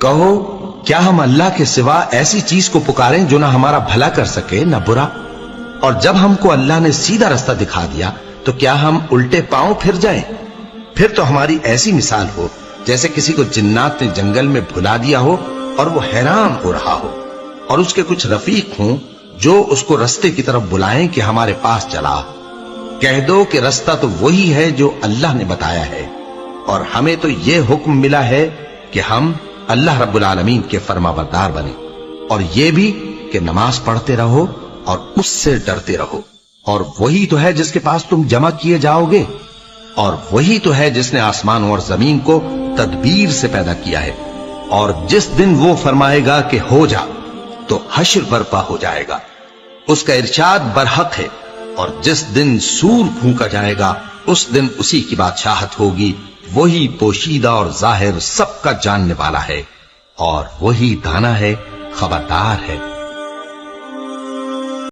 کہو کیا ہم اللہ کے سوا ایسی چیز کو پکاریں جو نہ ہمارا بھلا کر سکے نہ برا؟ اور جب ہم کو اللہ نے سیدھا رستہ دکھا دیا تو کیا ہم الٹے پاؤں پھر جائیں؟ پھر تو ہماری ایسی مثال ہو جیسے کسی کو جنات نے جنگل میں بھلا دیا ہو اور وہ حیران ہو رہا ہو، اور اس کے کچھ رفیق ہوں جو اس کو رستے کی طرف بلائیں کہ ہمارے پاس چلا۔ کہہ دو کہ رستہ تو وہی ہے جو اللہ نے بتایا ہے، اور ہمیں تو یہ حکم ملا ہے کہ ہم اللہ رب العالمین کے فرما بردار بنیں، اور یہ بھی کہ نماز پڑھتے رہو اور اس سے ڈرتے رہو، اور وہی تو ہے جس کے پاس تم جمع کیے جاؤ گے، اور وہی تو ہے جس نے آسمانوں اور زمین کو تدبیر سے پیدا کیا ہے، اور جس دن وہ فرمائے گا کہ ہو جا تو حشر برپا ہو جائے گا، اس کا ارشاد برحق ہے، اور جس دن سور پھونکا جائے گا اس دن اسی کی بادشاہت ہوگی، وہی پوشیدہ اور ظاہر سب کا جاننے والا ہے، اور وہی دانا ہے، خبردار ہے۔